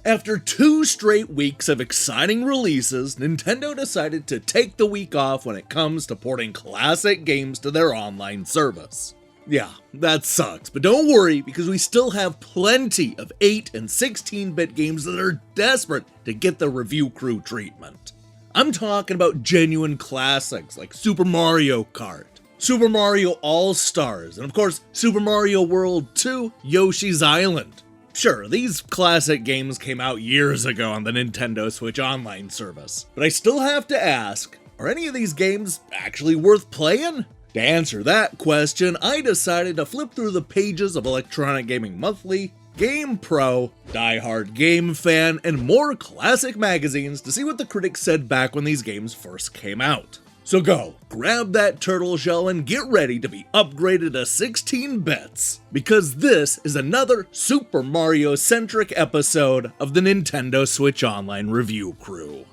After 2 straight weeks of exciting releases, Nintendo decided to take the week off when it comes to porting classic games to their online service. Yeah, that sucks, but don't worry because we still have plenty of 8 and 16-bit games that are desperate to get the review crew treatment. I'm talking about genuine classics like Super Mario Kart, Super Mario All-Stars, and of course Super Mario World 2, Yoshi's Island. Sure, these classic games came out years ago on the Nintendo Switch Online service, but I still have to ask, are any of these games actually worth playing? To answer that question, I decided to flip through the pages of Electronic Gaming Monthly, GamePro, Die Hard Game Fan, and more classic magazines to see what the critics said back when these games first came out. So go, grab that turtle shell and get ready to be upgraded to 16 bits, because this is another Super Mario-centric episode of the Nintendo Switch Online Review Crew.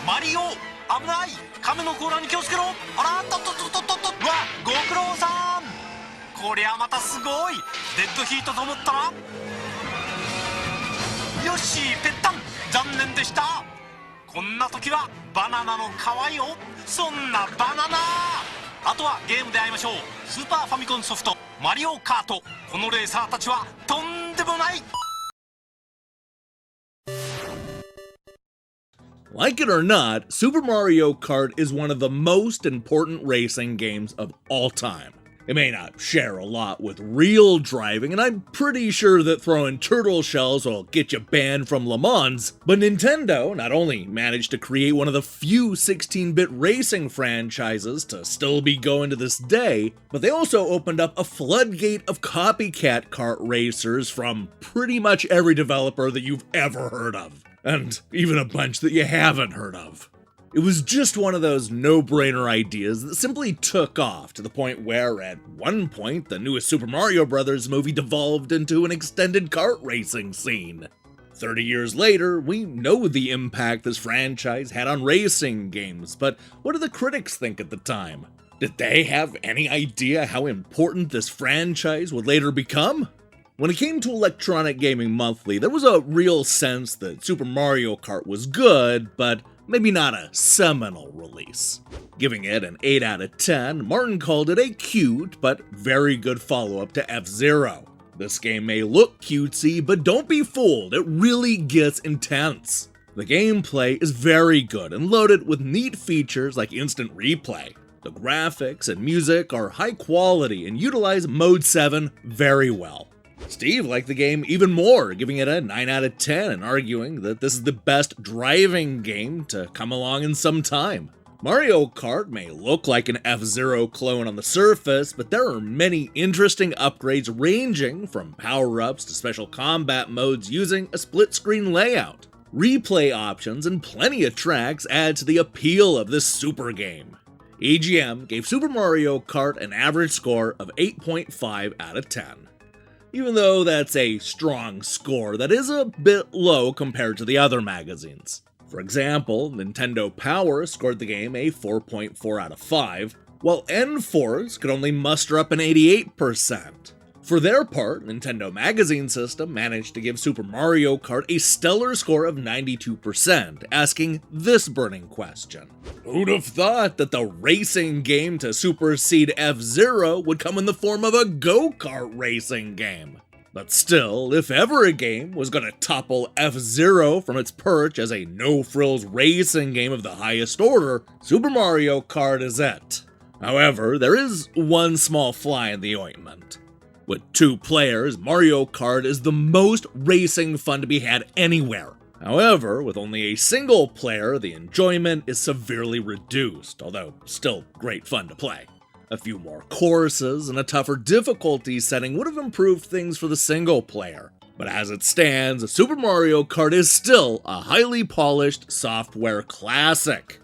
Mario! 危ない亀の甲羅に気をつけろあらっとっとっとっとっとうわご苦労さんこりゃまたすごいデッドヒートと思ったらよしぺったん残念でしたこんな時はバナナの皮よそんなバナナあとはゲームで会いましょうスーパーファミコンソフトマリオカートこのレーサーたちはとんでもない Like it or not, Super Mario Kart is one of the most important racing games of all time. It may not share a lot with real driving, and I'm pretty sure that throwing turtle shells will get you banned from Le Mans, but Nintendo not only managed to create one of the few 16-bit racing franchises to still be going to this day, but they also opened up a floodgate of copycat kart racers from pretty much every developer that you've ever heard of, and even a bunch that you haven't heard of. It was just one of those no-brainer ideas that simply took off to the point where, at one point, the newest Super Mario Bros. Movie devolved into an extended kart racing scene. 30 years later, we know the impact this franchise had on racing games, but what did the critics think at the time? Did they have any idea how important this franchise would later become? When it came to Electronic Gaming Monthly, there was a real sense that Super Mario Kart was good, but maybe not a seminal release. Giving it an 8 out of 10, Martin called it a cute but very good follow-up to F-Zero. This game may look cutesy, but don't be fooled, it really gets intense. The gameplay is very good and loaded with neat features like instant replay. The graphics and music are high quality and utilize Mode 7 very well. Steve liked the game even more, giving it a 9 out of 10 and arguing that this is the best driving game to come along in some time. Mario Kart may look like an F-Zero clone on the surface, but there are many interesting upgrades ranging from power-ups to special combat modes using a split-screen layout. Replay options and plenty of tracks add to the appeal of this super game. EGM gave Super Mario Kart an average score of 8.5 out of 10. Even though that's a strong score that is a bit low compared to the other magazines. For example, Nintendo Power scored the game a 4.4 out of 5, while N-Force could only muster up an 88%. For their part, Nintendo Magazine System managed to give Super Mario Kart a stellar score of 92%, asking this burning question. Who'd have thought that the racing game to supersede F-Zero would come in the form of a go-kart racing game? But still, if ever a game was gonna topple F-Zero from its perch as a no-frills racing game of the highest order, Super Mario Kart is it. However, there is one small fly in the ointment. With 2 players, Mario Kart is the most racing fun to be had anywhere. However, with only a single player, the enjoyment is severely reduced, although still great fun to play. A few more courses and a tougher difficulty setting would have improved things for the single player. But as it stands, Super Mario Kart is still a highly polished software classic.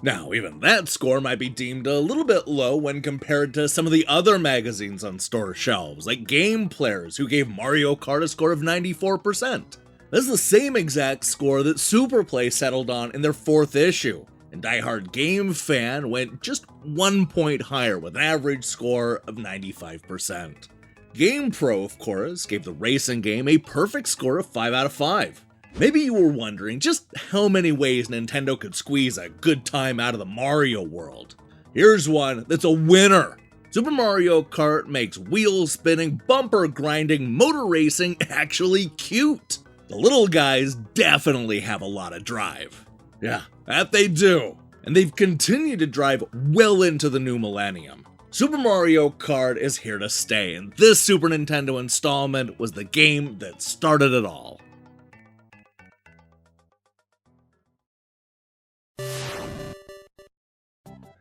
Now, even that score might be deemed a little bit low when compared to some of the other magazines on store shelves, like Game Players, who gave Mario Kart a score of 94%. This is the same exact score that Super Play settled on in their 4th issue. and Die Hard Game Fan went just 1 point higher with an average score of 95%. GamePro, of course, gave the racing game a perfect score of 5 out of 5. Maybe you were wondering just how many ways Nintendo could squeeze a good time out of the Mario world. Here's one that's a winner. Super Mario Kart makes wheel-spinning, bumper-grinding, motor racing actually cute. The little guys definitely have a lot of drive. Yeah, that they do. And they've continued to drive well into the new millennium. Super Mario Kart is here to stay, and this Super Nintendo installment was the game that started it all.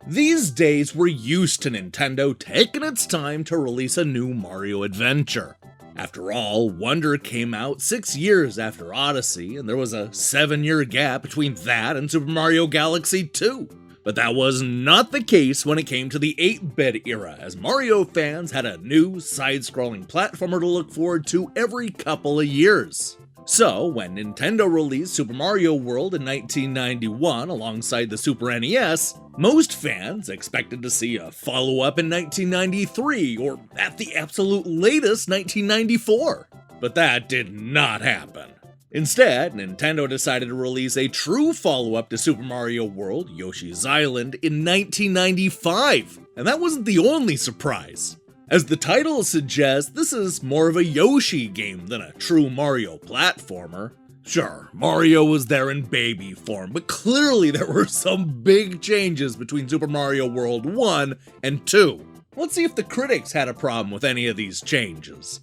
These days, we're used to Nintendo taking its time to release a new Mario adventure. After all, Wonder came out 6 years after Odyssey, and there was a 7-year gap between that and Super Mario Galaxy 2. But that was not the case when it came to the 8-bit era, as Mario fans had a new, side-scrolling platformer to look forward to every couple of years. So, when Nintendo released Super Mario World in 1991 alongside the Super NES, most fans expected to see a follow-up in 1993, or at the absolute latest 1994. But that did not happen. Instead, Nintendo decided to release a true follow-up to Super Mario World, Yoshi's Island, in 1995. And that wasn't the only surprise. As the title suggests, this is more of a Yoshi game than a true Mario platformer. Sure, Mario was there in baby form, but clearly there were some big changes between Super Mario World 1 and 2. Let's see if the critics had a problem with any of these changes.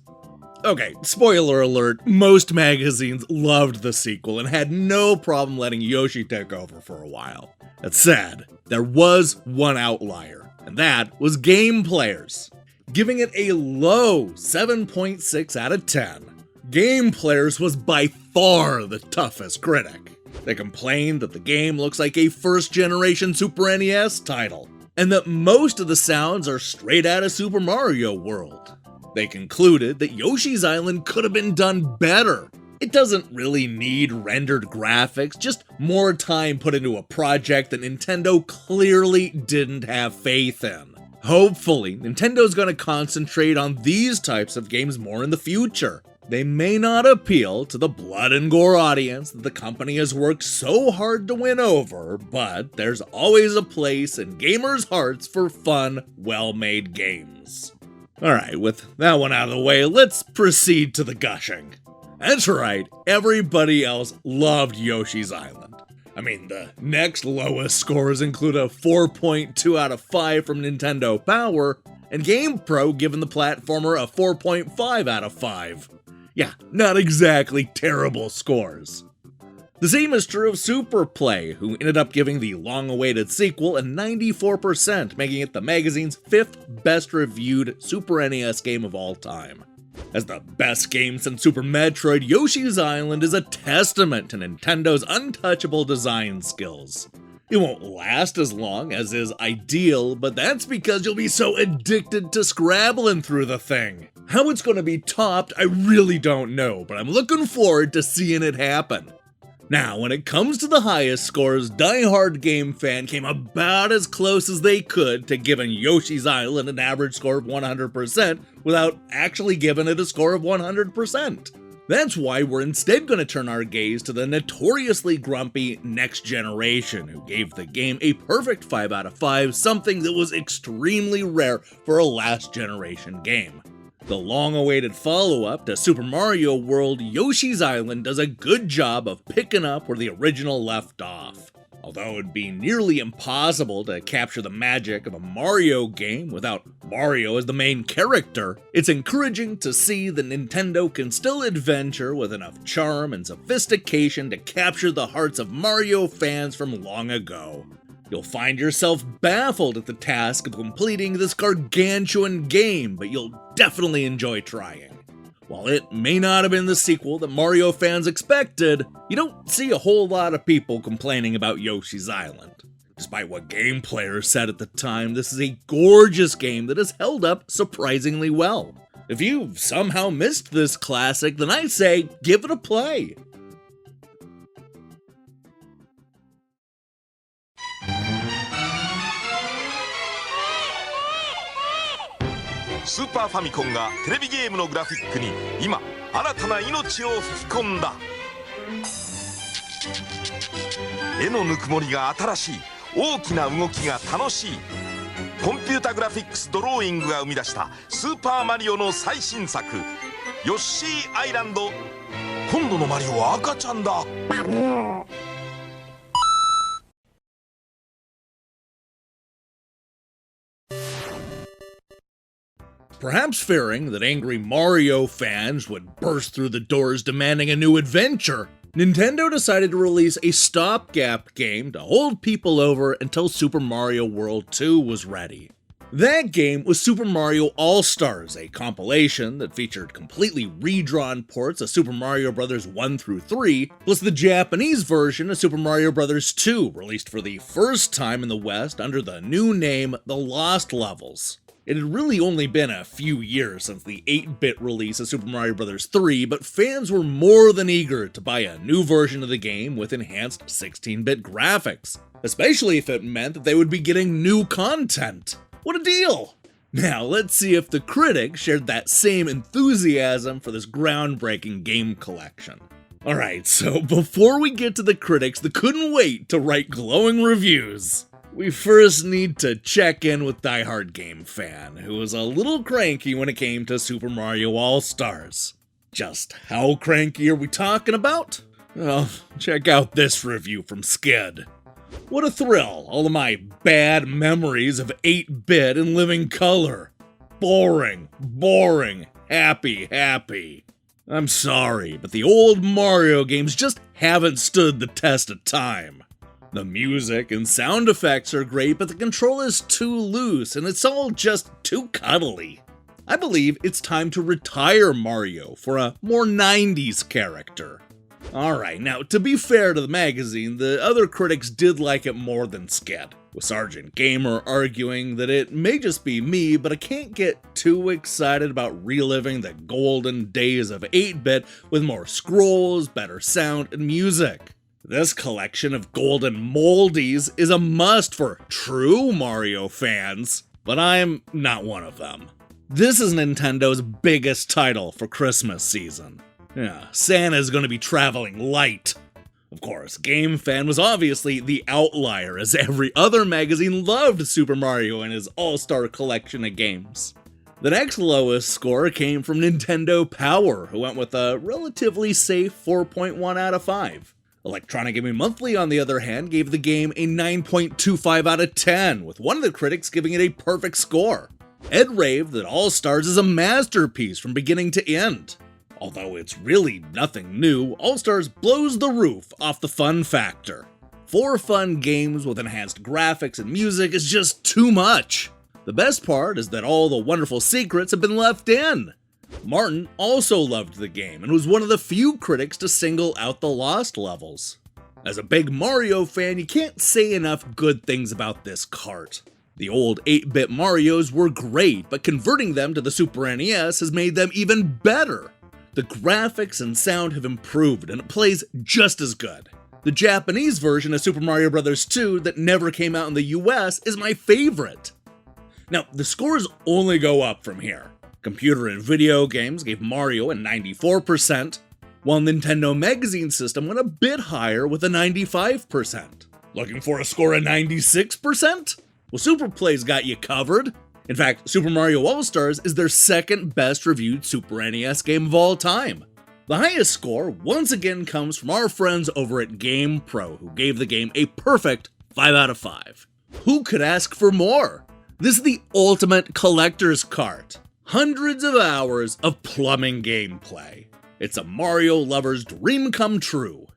Okay, spoiler alert, most magazines loved the sequel and had no problem letting Yoshi take over for a while. That said, there was one outlier, and that was Game Players. Giving it a low 7.6 out of 10. Game Players was by far the toughest critic. They complained that the game looks like a first-generation Super NES title, and that most of the sounds are straight out of Super Mario World. They concluded that Yoshi's Island could have been done better. It doesn't really need rendered graphics, just more time put into a project that Nintendo clearly didn't have faith in. Hopefully, Nintendo's gonna concentrate on these types of games more in the future. They may not appeal to the blood and gore audience that the company has worked so hard to win over, but there's always a place in gamers' hearts for fun, well-made games. Alright, with that one out of the way, let's proceed to the gushing. That's right, everybody else loved Yoshi's Island. I mean, the next lowest scores include a 4.2 out of 5 from Nintendo Power, and GamePro giving the platformer a 4.5 out of 5. Yeah, not exactly terrible scores. The same is true of Super Play, who ended up giving the long-awaited sequel a 94%, making it the magazine's 5th best-reviewed Super NES game of all time. As the best game since Super Metroid, Yoshi's Island is a testament to Nintendo's untouchable design skills. It won't last as long as is ideal, but that's because you'll be so addicted to scrabbling through the thing. How it's gonna be topped, I really don't know, but I'm looking forward to seeing it happen. Now, when it comes to the highest scores, Die Hard Game Fan came about as close as they could to giving Yoshi's Island an average score of 100% without actually giving it a score of 100%. That's why we're instead going to turn our gaze to the notoriously grumpy Next Generation, who gave the game a perfect 5 out of 5, something that was extremely rare for a last generation game. The long-awaited follow-up to Super Mario World, Yoshi's Island does a good job of picking up where the original left off. Although it'd be nearly impossible to capture the magic of a Mario game without Mario as the main character, it's encouraging to see that Nintendo can still adventure with enough charm and sophistication to capture the hearts of Mario fans from long ago. You'll find yourself baffled at the task of completing this gargantuan game, but you'll definitely enjoy trying. While it may not have been the sequel that Mario fans expected, you don't see a whole lot of people complaining about Yoshi's Island. Despite what Game Players said at the time, this is a gorgeous game that has held up surprisingly well. If you've somehow missed this classic, then I say give it a play. スーパーファミコンがテレビゲームのグラフィックに今新たな命を吹き込んだ。絵のぬくもりが新しい、大きな動きが楽しい。コンピュータグラフィックスドローイングが生み出したスーパーマリオの最新作ヨッシーアイランド。今度のマリオは赤ちゃんだ。Perhaps fearing that angry Mario fans would burst through the doors demanding a new adventure, Nintendo decided to release a stopgap game to hold people over until Super Mario World 2 was ready. That game was Super Mario All-Stars, a compilation that featured completely redrawn ports of Super Mario Bros. 1 through 3, plus the Japanese version of Super Mario Bros. 2, released for the first time in the West under the new name The Lost Levels. It had really only been a few years since the 8-bit release of Super Mario Bros. 3, but fans were more than eager to buy a new version of the game with enhanced 16-bit graphics, especially if it meant that they would be getting new content. What a deal! Now, let's see if the critics shared that same enthusiasm for this groundbreaking game collection. Alright, so before we get to the critics that couldn't wait to write glowing reviews, we first need to check in with Die Hard Game Fan, who was a little cranky when it came to Super Mario All-Stars. Just how cranky are we talking about? Well, check out this review from Skid. What a thrill, all of my bad memories of 8-bit and living color. Boring, happy. I'm sorry, but the old Mario games just haven't stood the test of time. The music and sound effects are great, but the control is too loose and it's all just too cuddly. I believe it's time to retire Mario for a more 90s character. Alright, now to be fair to the magazine, the other critics did like it more than Skid, with Sergeant Gamer arguing that it may just be me, but I can't get too excited about reliving the golden days of 8-bit with more scrolls, better sound, and music. This collection of golden moldies is a must for true Mario fans, but I'm not one of them. This is Nintendo's biggest title for Christmas season. Yeah, Santa's gonna be traveling light. Of course, Game Fan was obviously the outlier, as every other magazine loved Super Mario and his all-star collection of games. The next lowest score came from Nintendo Power, who went with a relatively safe 4.1 out of 5. Electronic Gaming Monthly, on the other hand, gave the game a 9.25 out of 10, with one of the critics giving it a perfect score. Ed raved that All-Stars is a masterpiece from beginning to end. Although it's really nothing new, All-Stars blows the roof off the fun factor. 4 fun games with enhanced graphics and music is just too much. The best part is that all the wonderful secrets have been left in. Martin also loved the game and was one of the few critics to single out the lost levels. As a big Mario fan, you can't say enough good things about this cart. The old 8-bit Marios were great, but converting them to the Super NES has made them even better. The graphics and sound have improved and it plays just as good. The Japanese version of Super Mario Bros. 2 that never came out in the US is my favorite. Now, the scores only go up from here. Computer and Video Games gave Mario a 94%, while Nintendo Magazine System went a bit higher with a 95%. Looking for a score of 96%? Well, Super Play's got you covered. In fact, Super Mario All-Stars is their second best reviewed Super NES game of all time. The highest score once again comes from our friends over at GamePro, who gave the game a perfect 5 out of 5. Who could ask for more? This is the ultimate collector's cart. Hundreds of hours of plumbing gameplay. It's a Mario lover's dream come true.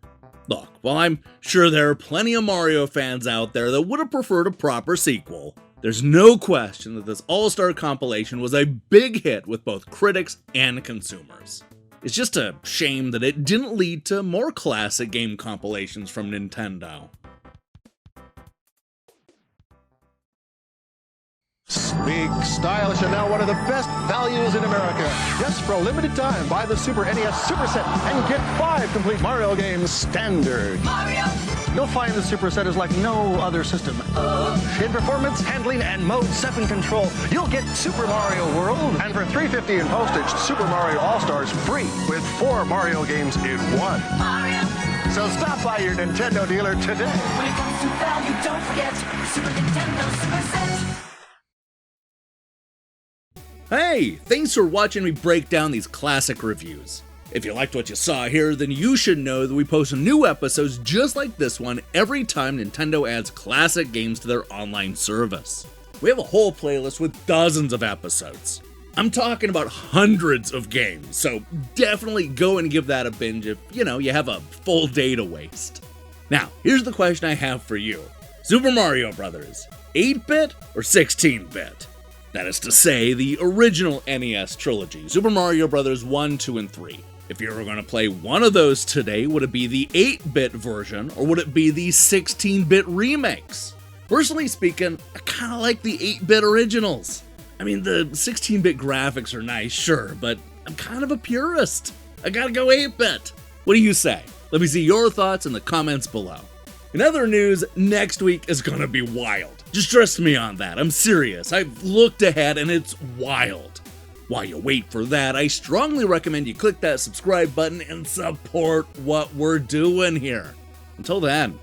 Look, while I'm sure there are plenty of Mario fans out there that would have preferred a proper sequel, there's no question that this all-star compilation was a big hit with both critics and consumers. It's just a shame that it didn't lead to more classic game compilations from Nintendo. Big, stylish, and now one of the best values in America. Yes, for a limited time, buy the Super NES Super Set and get 5 complete Mario games standard. Mario! you'll find the Super Set is like no other system. In performance, handling, and Mode 7 control, you'll get Super Mario World. And for $3.50 in postage, Super Mario All-Stars free with 4 Mario games in one. Mario. So stop by your Nintendo dealer today. When it comes to value, don't forget Super Nintendo Super Set. Hey, thanks for watching me break down these classic reviews. If you liked what you saw here, then you should know that we post new episodes just like this one every time Nintendo adds classic games to their online service. We have a whole playlist with dozens of episodes. I'm talking about hundreds of games, so definitely go and give that a binge if, you have a full day to waste. Now, here's the question I have for you. Super Mario Bros., 8-bit or 16-bit? That is to say, the original NES trilogy, Super Mario Bros. 1, 2, and 3. If you were going to play one of those today, would it be the 8-bit version, or would it be the 16-bit remakes? Personally speaking, I kind of like the 8-bit originals. I mean, the 16-bit graphics are nice, sure, but I'm kind of a purist. I gotta go 8-bit. What do you say? Let me see your thoughts in the comments below. In other news, next week is gonna be wild. Just trust me on that, I'm serious. I've looked ahead and it's wild. While you wait for that, I strongly recommend you click that subscribe button and support what we're doing here. Until then,